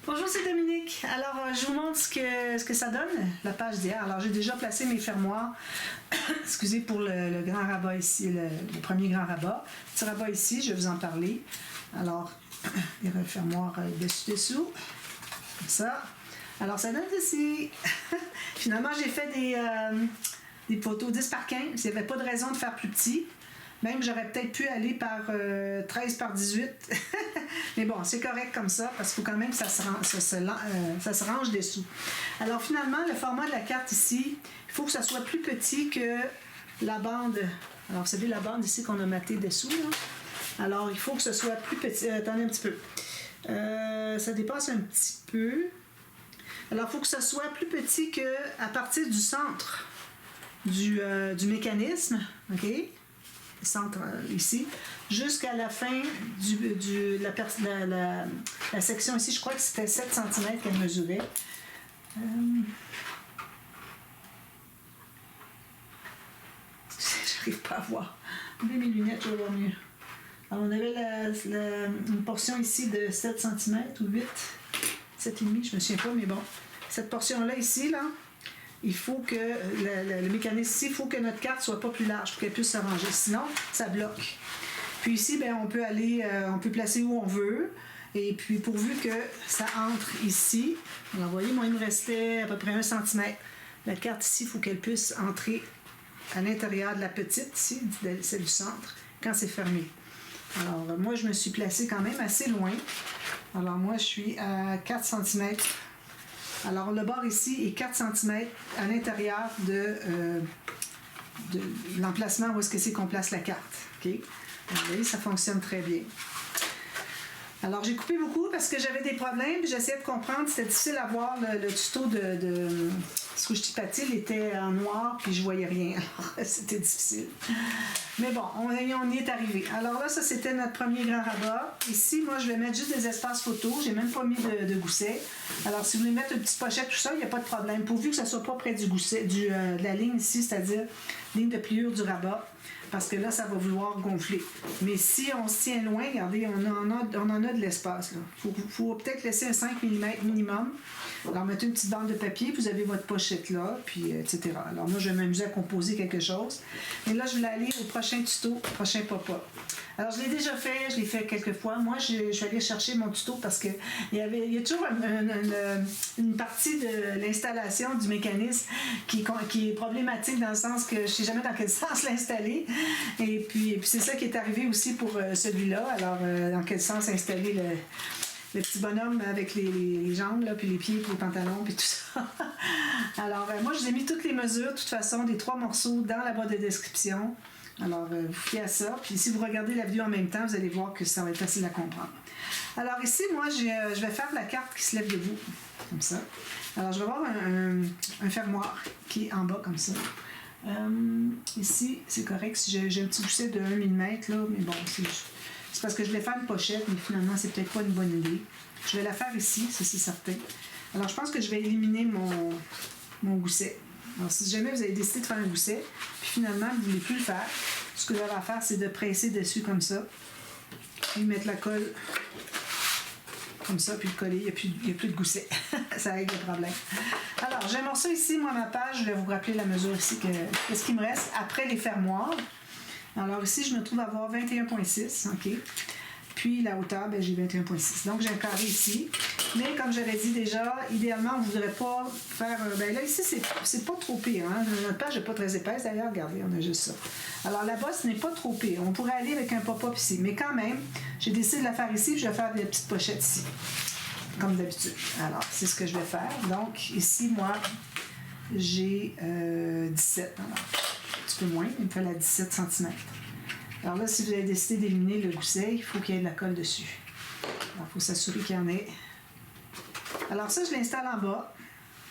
Bonjour, c'est Dominique. Alors, je vous montre ce que ça donne, la page d'hier. Alors, j'ai déjà placé mes fermoirs, excusez pour le grand rabat ici, le premier grand rabat. Petit rabat ici, je vais vous en parler. Alors, les fermoirs dessus-dessous, comme ça. Alors, ça donne ici. Finalement, j'ai fait des photos 10 par 15. Il n'y avait pas de raison de faire plus petit. Même, j'aurais peut-être pu aller par 13 par 18. Mais bon, c'est correct comme ça, parce qu'il faut quand même que ça se range dessous. Alors, finalement, le format de la carte ici, il faut que ça soit plus petit que la bande. Alors, vous savez, la bande ici qu'on a maté dessous, là. Alors, il faut que ce soit plus petit. Attendez un petit peu. Ça dépasse un petit peu. Alors, il faut que ce soit plus petit qu'à partir du centre du mécanisme. OK? Centre ici, jusqu'à la fin la section ici, je crois que c'était 7 cm qu'elle mesurait. J'arrive pas à voir. Enlevez mes lunettes, je vais voir mieux. Alors, on avait une portion ici de 7 cm ou 8, 7,5, je me souviens pas, mais bon. Cette portion-là ici, là, il faut que le mécanisme ici, il faut que notre carte soit pas plus large pour qu'elle puisse se ranger. Sinon, ça bloque. Puis ici, ben, on peut placer où on veut. Et puis, pourvu que ça entre ici. Alors, vous voyez, moi, il me restait à peu près 1 cm. La carte ici, il faut qu'elle puisse entrer à l'intérieur de la petite, ici, celle du centre, quand c'est fermé. Alors, moi, je me suis placée quand même assez loin. Alors, moi, je suis à 4 cm. Alors, le bord ici est 4 cm à l'intérieur de l'emplacement où est-ce que c'est qu'on place la carte. OK? Vous voyez, ça fonctionne très bien. Alors, j'ai coupé beaucoup parce que j'avais des problèmes, puis j'essayais de comprendre. C'était difficile à voir le tuto de Srouchtipatil était en noir, puis je voyais rien. Alors, c'était difficile. Mais bon, on y est arrivé. Alors là, ça, c'était notre premier grand rabat. Ici, moi, je vais mettre juste des espaces photos. J'ai même pas mis de gousset. Alors, si vous voulez mettre une petite pochette, tout ça, il n'y a pas de problème. Pourvu que ça soit pas près du gousset, de la ligne ici, c'est-à-dire ligne de pliure du rabat. Parce que là, ça va vouloir gonfler. Mais si on se tient loin, regardez, on en a de l'espace. Il faut peut-être laisser un 5 mm minimum. Alors, mettez une petite bande de papier, puis vous avez votre pochette là, puis etc. Alors, moi, je vais m'amuser à composer quelque chose. Et là, je voulais aller au prochain tuto, prochain pop-up. Alors, je l'ai déjà fait, je l'ai fait quelques fois. Moi, je suis allée chercher mon tuto parce que il y a toujours une partie de l'installation du mécanisme qui est problématique dans le sens que je ne sais jamais dans quel sens l'installer. Et puis c'est ça qui est arrivé aussi pour celui-là. Alors, dans quel sens installer le petit bonhomme avec les jambes, là, puis les pieds, puis les pantalons, puis tout ça. Alors, moi, je vous ai mis toutes les mesures, de toute façon, des 3 morceaux dans la boîte de description. Alors, vous fiez à ça. Puis si vous regardez la vidéo en même temps, vous allez voir que ça va être facile à comprendre. Alors ici, moi, je vais faire la carte qui se lève debout, comme ça. Alors, je vais avoir un fermoir qui est en bas, comme ça. Ici, c'est correct. Si j'ai un petit gousset de 1 mm, là, mais bon, c'est parce que je voulais faire une pochette, mais finalement, c'est peut-être pas une bonne idée. Je vais la faire ici, ça c'est certain. Alors, je pense que je vais éliminer mon gousset. Alors, si jamais vous avez décidé de faire un gousset, puis finalement, vous ne voulez plus le faire, ce que vous avez à faire, c'est de presser dessus comme ça, puis mettre la colle comme ça, puis le coller, il n'y a plus de gousset. Ça règle le problème. Alors, j'ai un morceau ici, moi, ma page, je vais vous rappeler la mesure ici, qu'est-ce qui me reste après les fermoirs. Alors ici, je me trouve à avoir 21,6, OK. Puis la hauteur, ben, j'ai 21,6. Donc, j'ai un carré ici. Mais comme j'avais dit déjà, idéalement, on ne voudrait pas faire... ben là, ici, c'est pas trop pire. Hein? Notre page n'est pas très épaisse. D'ailleurs, regardez, on a juste ça. Alors, la bosse n'est pas trop pire. On pourrait aller avec un pop-up ici. Mais quand même, j'ai décidé de la faire ici. Puis je vais faire des petites pochettes ici. Comme d'habitude. Alors, c'est ce que je vais faire. Donc, ici, moi, j'ai 17. Alors, un petit peu moins. Il me fait la 17 cm. Alors là, si vous avez décidé d'éliminer le gousset, il faut qu'il y ait de la colle dessus. Alors, il faut s'assurer qu'il y en ait. Alors ça, je l'installe en bas.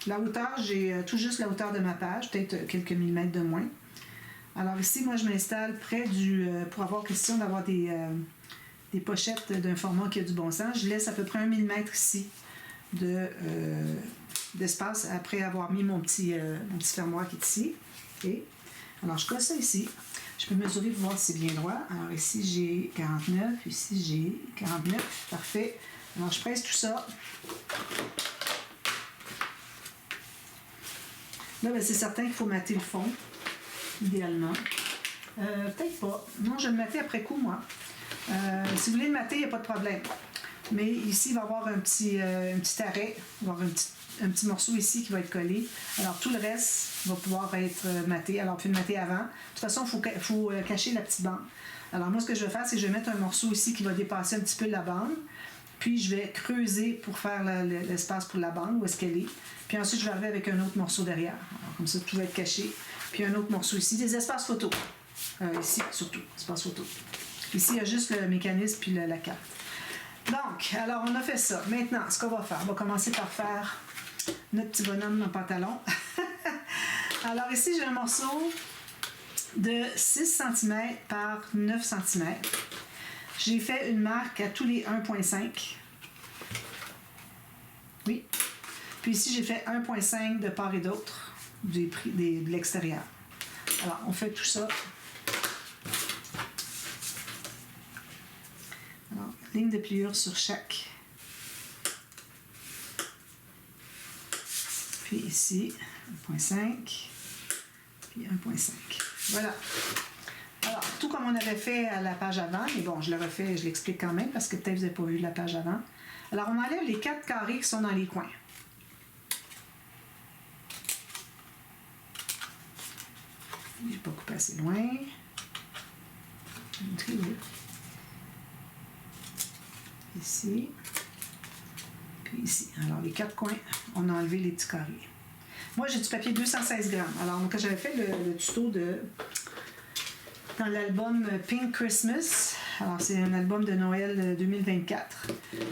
La hauteur, j'ai tout juste la hauteur de ma page, peut-être quelques millimètres de moins. Alors ici, moi, je m'installe près pour avoir question d'avoir des pochettes d'un format qui a du bon sens. Je laisse à peu près 1 mm ici d'espace après avoir mis mon petit fermoir qui est ici. Okay. Alors, je colle ça ici. Je peux mesurer pour voir si c'est bien droit. Alors ici, j'ai 49. Ici, j'ai 49. Parfait. Alors, je presse tout ça. Là, ben, c'est certain qu'il faut mater le fond, idéalement. Peut-être pas. Non, je vais le mater après coup, moi. Si vous voulez le mater, il n'y a pas de problème. Mais ici, il va y avoir un petit arrêt. Il va y avoir un petit morceau ici qui va être collé. Alors, tout le reste va pouvoir être maté. Alors, on peut le mater avant. De toute façon, il faut cacher la petite bande. Alors, moi, ce que je vais faire, c'est que je vais mettre un morceau ici qui va dépasser un petit peu la bande. Puis, je vais creuser pour faire l'espace pour la bande, où est-ce qu'elle est. Puis ensuite, je vais arriver avec un autre morceau derrière. Alors, comme ça, tout va être caché. Puis, un autre morceau ici. Des espaces photo. Ici, surtout, espace photo. Ici, il y a juste le mécanisme puis la carte. Donc, alors, on a fait ça. Maintenant, ce qu'on va faire, on va commencer par faire notre petit bonhomme en pantalon. Alors, ici, j'ai un morceau de 6 cm par 9 cm. J'ai fait une marque à tous les 1,5. Oui. Puis ici, j'ai fait 1,5 de part et d'autre de l'extérieur. Alors, on fait tout ça. Alors, ligne de pliure sur chaque. Puis ici, 1,5. Puis 1,5. Voilà. Alors, tout comme on avait fait à la page avant, mais bon, je le refais, je l'explique quand même parce que peut-être vous n'avez pas vu la page avant. Alors, on enlève les 4 carrés qui sont dans les coins. Je n'ai pas coupé assez loin. Ici. Puis ici. Alors, les 4 coins, on a enlevé les petits carrés. Moi, j'ai du papier 216 grammes. Alors, quand j'avais fait le tuto dans l'album Pink Christmas, alors c'est un album de Noël 2024,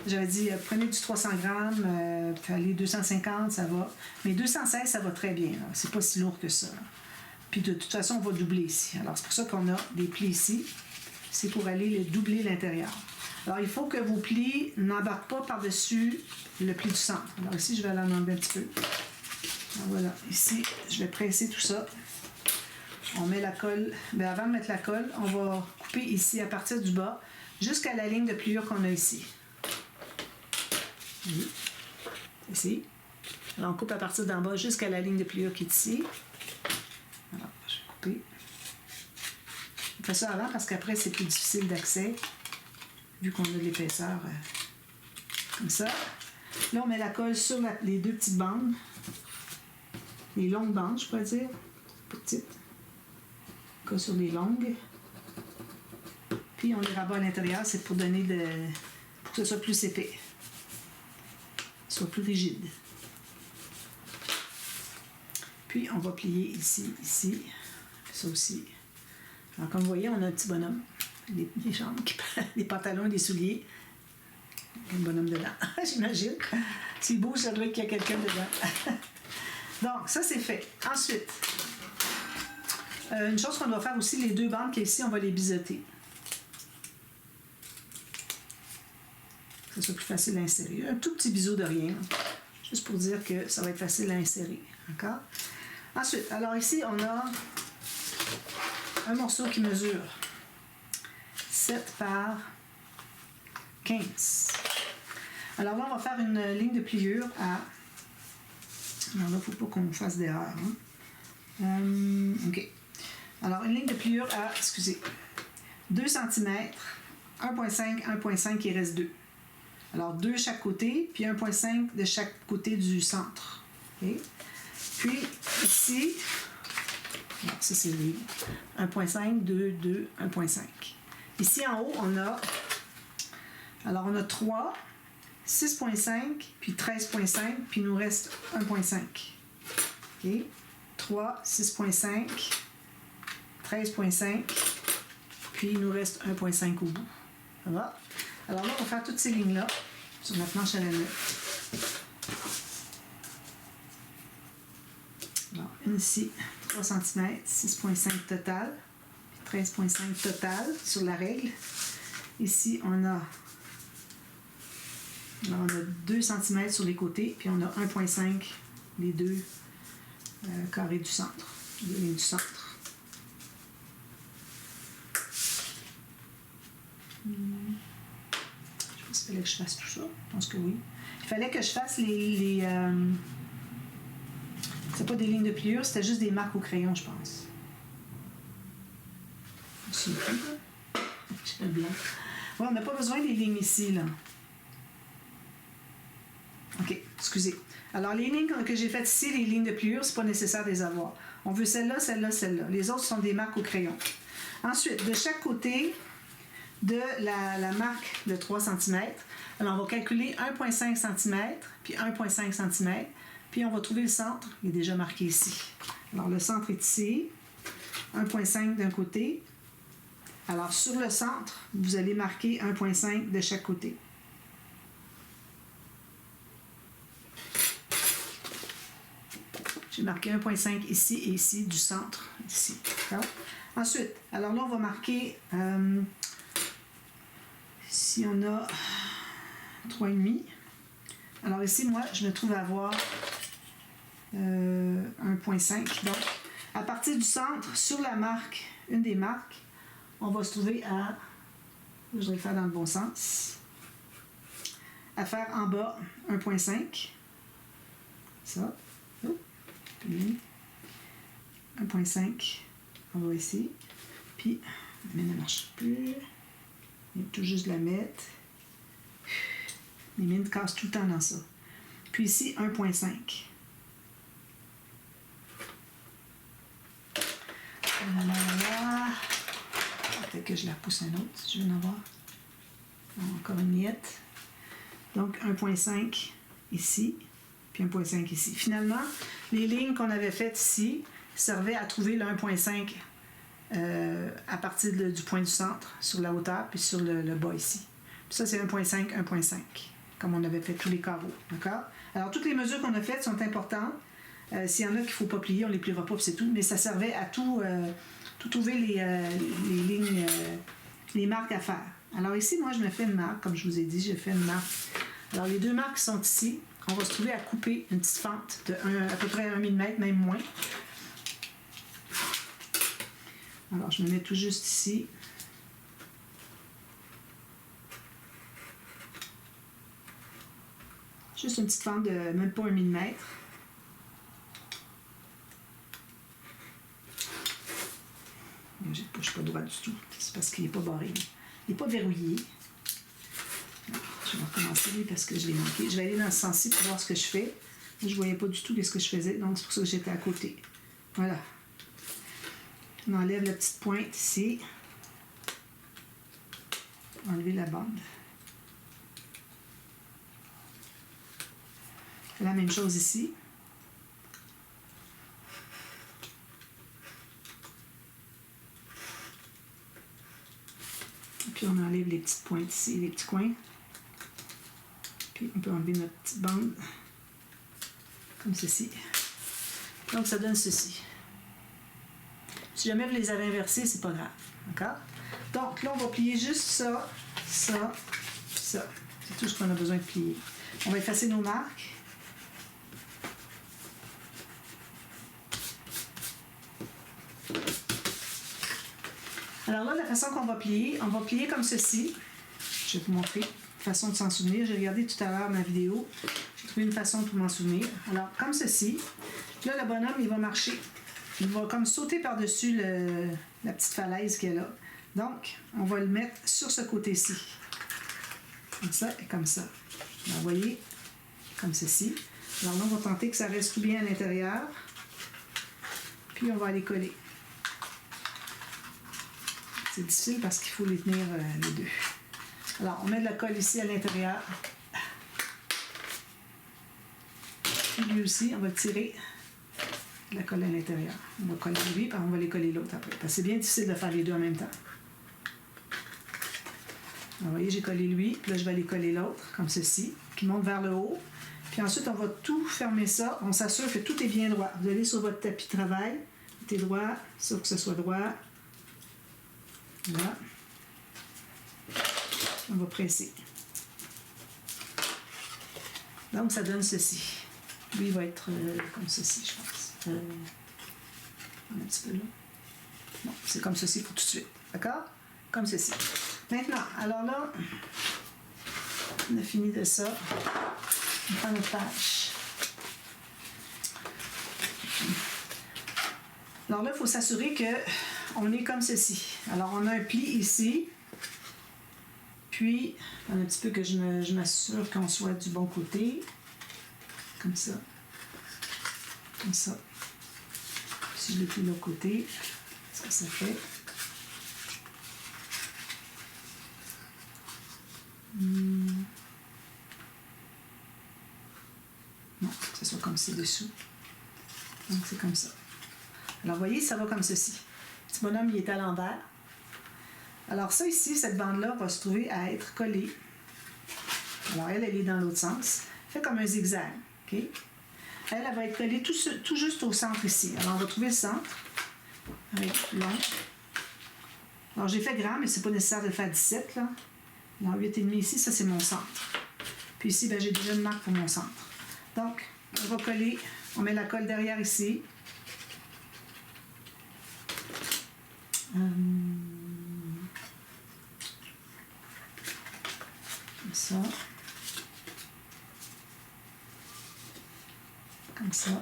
j'avais dit prenez du 300 grammes, allez 250, ça va. Mais 216, ça va très bien. C'est pas si lourd que ça. Puis de toute façon, on va doubler ici. Alors, c'est pour ça qu'on a des plis ici. C'est pour aller doubler l'intérieur. Alors, il faut que vos plis n'embarquent pas par-dessus le pli du centre. Alors ici, je vais l'en enlever un petit peu. Alors, voilà. Ici, je vais presser tout ça. On met la colle. Bien, avant de mettre la colle, on va couper ici à partir du bas jusqu'à la ligne de pliure qu'on a ici. Ici. Alors, on coupe à partir d'en bas jusqu'à la ligne de pliure qui est ici. Alors, je vais couper. On fait ça avant parce qu'après, c'est plus difficile d'accès, vu qu'on a de l'épaisseur comme ça. Là, on met la colle sur les 2 petites bandes. Les longues bandes, je pourrais dire. Petites. Colle sur les longues. Puis, on les rabat à l'intérieur. C'est pour donner pour que ce soit plus épais. Soit plus rigide. Puis, on va plier ici, ici. Ça aussi. Alors, comme vous voyez, on a un petit bonhomme. Des jambes, des pantalons et des souliers. Un bonhomme dedans, j'imagine. C'est beau, ça doit être qu'il y a quelqu'un dedans. Donc, ça, c'est fait. Ensuite, une chose qu'on doit faire aussi, les 2 bandes qui est ici, on va les biseauter. Que ce soit plus facile à insérer. Un tout petit biseau de rien. Juste pour dire que ça va être facile à insérer. D'accord? Ensuite, alors ici, on a un morceau qui mesure 7 par 15. Alors là, on va faire une ligne de pliure à... Alors là, il ne faut pas qu'on fasse d'erreur. Hein? OK. Alors, une ligne de pliure à, 2 cm, 1,5, 1,5, il reste 2. Alors, 2 de chaque côté, puis 1,5 de chaque côté du centre. Okay? Puis, ici, alors, ça c'est 1,5, 2, 2, 1,5. Ici, en haut, on a 3, 6,5, puis 13,5, puis il nous reste 1,5. OK? 3, 6,5, 13,5, puis il nous reste 1,5 au bout. Ça va? Alors là, on va faire toutes ces lignes-là sur la planche à laine. Alors, une ici, 3 cm, 6,5 total, puis 13,5 total sur la règle. Ici, on a 2 cm sur les côtés, puis on a 1,5 les 2 carrés du centre, les lignes du centre. Je fallait que je fasse tout ça? Je pense que oui. Il fallait que je fasse c'est pas des lignes de pliure, c'était juste des marques au crayon, je pense. Je sais plus, là. J'ai le blanc. Ouais, on n'a pas besoin des lignes ici, là. OK, excusez. Alors, les lignes que j'ai faites ici, les lignes de pliure, c'est pas nécessaire de les avoir. On veut celle-là, celle-là, celle-là. Les autres sont des marques au crayon. Ensuite, de chaque côté de la marque de 3 cm, alors on va calculer 1,5 cm, puis 1,5 cm, puis on va trouver le centre, il est déjà marqué ici. Alors, le centre est ici, 1,5 d'un côté. Alors, sur le centre, vous allez marquer 1,5 de chaque côté. J'ai marqué 1,5 ici et ici, du centre, ici. Ensuite, alors là, on va marquer, si on a 3,5. Alors ici, moi, je me trouve à avoir 1,5. Donc, à partir du centre, sur la marque, une des marques, on va se trouver à, je vais le faire dans le bon sens, à faire en bas 1,5. Ça. Puis 1,5. On va ici. Puis, mais ne marche plus. Il faut tout juste la mettre. Les mines cassent tout le temps dans ça. Puis ici, 1,5. Voilà. Peut-être que je la pousse un autre, si je veux en avoir. Encore une miette. Donc, 1,5 ici, puis 1,5 ici. Finalement, les lignes qu'on avait faites ici servaient à trouver le 1,5 à partir du point du centre, sur la hauteur, puis sur le bas ici. Puis ça, c'est 1,5, 1,5, comme on avait fait tous les carreaux. D'accord? Alors, toutes les mesures qu'on a faites sont importantes. S'il y en a qu'il ne faut pas plier, on ne les pliera pas, puis c'est tout. Mais ça servait à tout trouver les lignes, les marques à faire. Alors ici, moi, je me fais une marque, comme je vous ai dit, je fais une marque. Alors, les deux marques qui sont ici, on va se trouver à couper une petite fente de à peu près 1 mm, même moins. Alors, je me mets tout juste ici. Juste une petite fente de même pas 1 mm. Je ne suis pas droit du tout. C'est parce qu'il n'est pas barré. Il n'est pas verrouillé. Je vais recommencer parce que je l'ai manqué. Je vais aller dans ce sens-ci pour voir ce que je fais. Je ne voyais pas du tout ce que je faisais, donc c'est pour ça que j'étais à côté. Voilà. On enlève la petite pointe ici. Enlever la bande. La même chose ici. Puis on enlève les petites pointes ici, les petits coins. Puis on peut enlever notre petite bande, comme ceci. Donc ça donne ceci. Si jamais vous les avez inversés, c'est pas grave. D'accord? Donc là, on va plier juste ça, ça, puis ça. C'est tout ce qu'on a besoin de plier. On va effacer nos marques. Alors là, la façon qu'on va plier comme ceci. Je vais vous montrer une façon de s'en souvenir. J'ai regardé tout à l'heure ma vidéo. J'ai trouvé une façon pour m'en souvenir. Alors, comme ceci. Là, le bonhomme, il va marcher. Il va comme sauter par-dessus la petite falaise qu'il y a là. Donc, on va le mettre sur ce côté-ci. Comme ça et comme ça. Alors, vous voyez, comme ceci. Alors là, on va tenter que ça reste tout bien à l'intérieur. Puis, on va aller coller. C'est difficile parce qu'il faut les tenir les deux. Alors, on met de la colle ici à l'intérieur. Puis lui aussi, on va tirer de la colle à l'intérieur. On va coller lui, puis on va les coller l'autre après. Parce que c'est bien difficile de faire les deux en même temps. Alors, vous voyez, j'ai collé lui, puis là, je vais aller coller l'autre, comme ceci, qui monte vers le haut. Puis ensuite, on va tout fermer ça. On s'assure que tout est bien droit. Vous allez sur votre tapis de travail, tout est droit, sauf que ce soit droit. Voilà. On va presser. Donc, ça donne ceci. Lui, il va être comme ceci, je pense. Un petit peu là. Bon, c'est comme ceci pour tout de suite. D'accord? Comme ceci. Maintenant, alors là, On a fini de ça. On prend notre page. Alors là, il faut s'assurer qu'on est comme ceci. Alors, on a un pli ici. Puis, un petit peu que je m'assure qu'on soit du bon côté. Comme ça. Comme ça. Si je le plie de l'autre côté, qu'est-ce que ça fait? Non, que ce soit comme ci-dessous. Donc, c'est comme ça. Alors, vous voyez, ça va comme ceci. Le petit bonhomme, il est à l'envers. Alors, ça ici, cette bande-là va se trouver à être collée. Alors, elle est dans l'autre sens. Fait comme un zigzag. OK? Elle va être collée tout juste au centre ici. Alors, on va trouver le centre. Avec long. Alors, j'ai fait grand, mais c'est pas nécessaire de le faire 17, là. Alors, 8,5 ici, ça, c'est mon centre. Puis ici, ben, j'ai déjà une marque pour mon centre. Donc, on va coller. On met la colle derrière ici. Comme ça. Comme ça.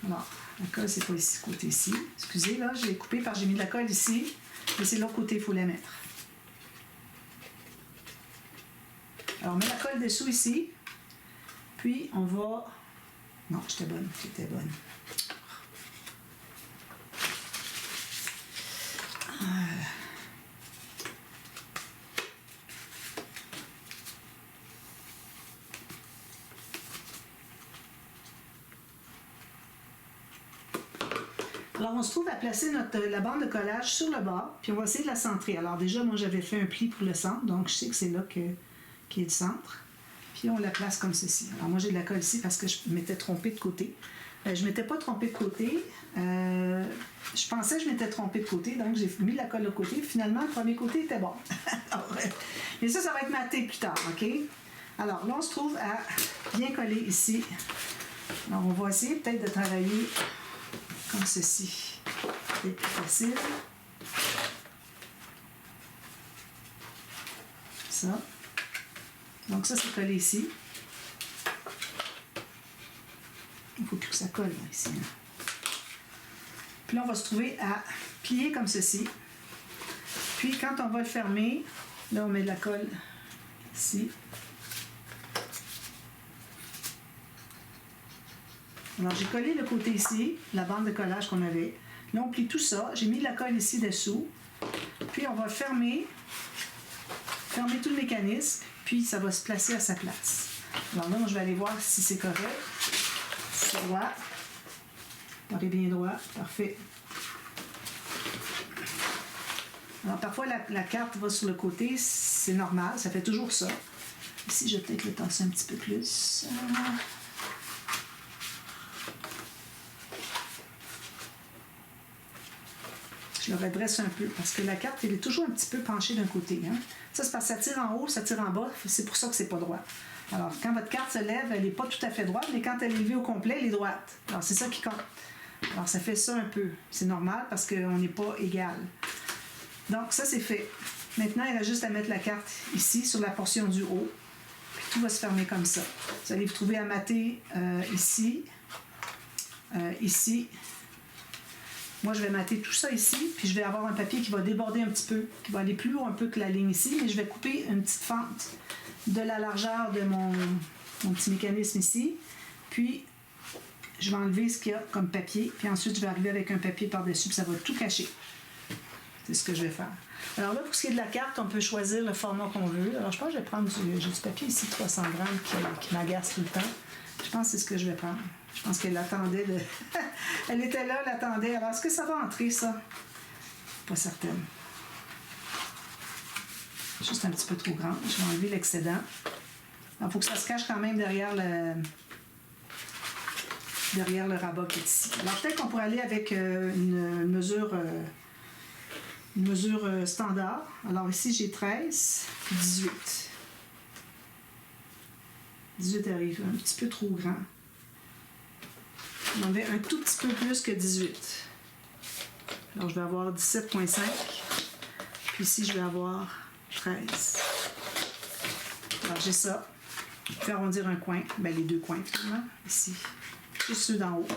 Alors, la colle, c'est pas ici, côté ici. Excusez, là, je l'ai coupé parce que j'ai mis de la colle ici. Mais c'est l'autre côté, il faut la mettre. Alors, on met la colle dessous ici. Puis, on va... Non, j'étais bonne. Alors, on se trouve à placer la bande de collage sur le bord, puis on va essayer de la centrer. Alors déjà, moi, j'avais fait un pli pour le centre, donc je sais que c'est là qu'il y a le centre. Puis on la place comme ceci. Alors moi, j'ai de la colle ici parce que je m'étais trompée de côté. Je ne m'étais pas trompée de côté. Je pensais que je m'étais trompée de côté, donc j'ai mis la colle de côté. Finalement, le premier côté était bon. Mais ça va être maté plus tard, OK? Alors là, on se trouve à bien coller ici. Alors, on va essayer peut-être de travailler comme ceci. C'est plus facile. Ça. Donc ça, c'est collé ici. Il ne faut plus que ça colle là, ici. Puis là, on va se trouver à plier comme ceci. Puis quand on va le fermer, là, on met de la colle ici. Alors, j'ai collé le côté ici, la bande de collage qu'on avait. Là, on plie tout ça. J'ai mis de la colle ici dessous. Puis, on va fermer tout le mécanisme. Puis, ça va se placer à sa place. Alors là, moi, je vais aller voir si c'est correct. Si c'est droit. On est bien droit. Parfait. Alors, parfois, la carte va sur le côté. C'est normal. Ça fait toujours ça. Ici, je vais peut-être le tasser un petit peu plus. Je le redresse un peu parce que la carte, elle est toujours un petit peu penchée d'un côté. Hein? Ça, c'est parce que ça tire en haut, ça tire en bas. C'est pour ça que c'est pas droit. Alors, quand votre carte se lève, elle n'est pas tout à fait droite, mais quand elle est levée au complet, elle est droite. Alors, c'est ça qui compte. Alors, ça fait ça un peu. C'est normal parce qu'on n'est pas égal. Donc, ça, c'est fait. Maintenant, il a juste à mettre la carte ici, sur la portion du haut. Puis, tout va se fermer comme ça. Vous allez vous trouver à mater ici. Ici. Moi, je vais mater tout ça ici, puis je vais avoir un papier qui va déborder un petit peu, qui va aller plus haut un peu que la ligne ici, mais je vais couper une petite fente de la largeur de mon petit mécanisme ici. Puis, je vais enlever ce qu'il y a comme papier, puis ensuite, je vais arriver avec un papier par-dessus, puis ça va tout cacher. C'est ce que je vais faire. Alors là, pour ce qui est de la carte, on peut choisir le format qu'on veut. Alors, je pense que je vais prendre j'ai du papier ici, 300 grammes, qui m'agace tout le temps. Je pense que c'est ce que je vais prendre. Je pense qu'elle attendait de... Elle était là, elle attendait. Alors, est-ce que ça va entrer, ça? Pas certaine. Juste un petit peu trop grand. Je vais enlever l'excédent. Il faut que ça se cache quand même derrière le rabat qui est ici. Alors, peut-être qu'on pourrait aller avec une mesure standard. Alors, ici, j'ai 13, 18. 18 arrive un petit peu trop grand. On avait un tout petit peu plus que 18. Alors, je vais avoir 17,5. Puis ici, je vais avoir 13. Alors, j'ai ça. Je vais arrondir un coin, ben, les deux coins, finalement, ici. Juste ceux d'en haut.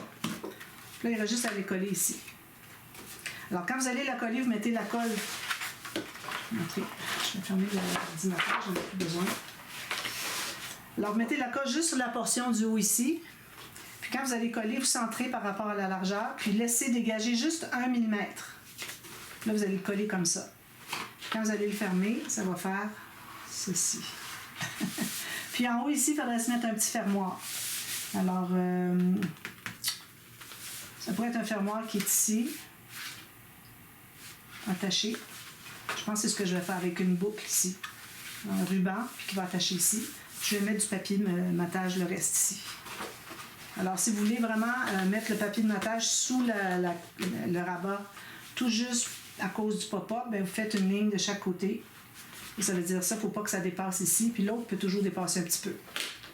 Puis là, il reste juste à les coller ici. Alors, quand vous allez la coller, vous mettez la colle. Entrez. Je vais fermer l'ordinateur, j'en ai plus besoin. Alors, vous mettez la colle juste sur la portion du haut ici. Puis quand vous allez coller, vous centrez par rapport à la largeur, puis laissez dégager juste 1 mm. Là, vous allez le coller comme ça. Quand vous allez le fermer, ça va faire ceci. Puis en haut ici, il faudrait se mettre un petit fermoir. Alors, ça pourrait être un fermoir qui est ici, attaché. Je pense que c'est ce que je vais faire avec une boucle ici. Un ruban, puis qui va attacher ici. Je vais mettre du papier de matage le reste ici. Alors, si vous voulez vraiment mettre le papier de matage sous le rabat, tout juste à cause du pop-up, ben, vous faites une ligne de chaque côté. Et ça veut dire ça, il ne faut pas que ça dépasse ici, puis l'autre peut toujours dépasser un petit peu.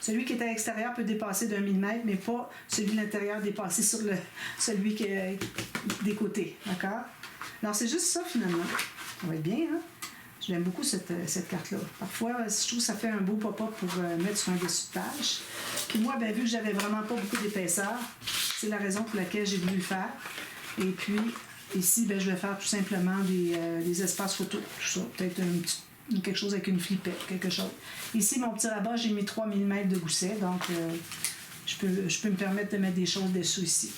Celui qui est à l'extérieur peut dépasser d'1 mm, mais pas celui de l'intérieur dépasser sur celui qui est des côtés. D'accord? Alors, c'est juste ça, finalement. Ça va être bien, hein? J'aime beaucoup cette carte-là. Parfois, je trouve que ça fait un beau pop-up pour mettre sur un dessus de page. Puis moi, ben, vu que j'avais vraiment pas beaucoup d'épaisseur, c'est la raison pour laquelle j'ai voulu le faire. Et puis, ici, ben, je vais faire tout simplement des espaces photos, tout ça. Peut-être quelque chose avec une flippette, quelque chose. Ici, mon petit rabat, j'ai mis 3 mm de gousset, donc je peux me permettre de mettre des choses dessous ici.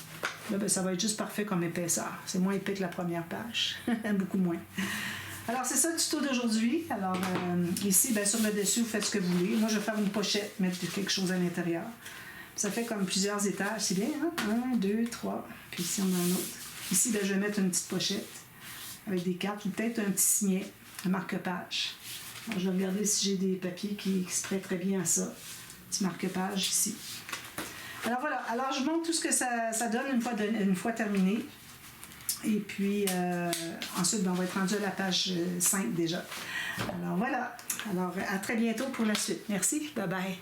Là, ben, ça va être juste parfait comme épaisseur. C'est moins épais que la première page. Beaucoup moins. Alors, c'est ça le tuto d'aujourd'hui. Alors, ici, ben, sur le dessus, vous faites ce que vous voulez. Moi, je vais faire une pochette, mettre quelque chose à l'intérieur. Ça fait comme plusieurs étages. C'est bien, hein? 1, 2, 3. Puis ici, on a un autre. Ici, ben, je vais mettre une petite pochette avec des cartes ou peut-être un petit signet, un marque-page. Alors, je vais regarder si j'ai des papiers qui se prêtent très bien à ça. Petit marque-page ici. Alors, voilà. Alors, je montre tout ce que ça donne une fois terminé. Et puis, ensuite, ben, on va être rendu à la page 5 déjà. Alors, voilà. Alors, à très bientôt pour la suite. Merci. Bye bye.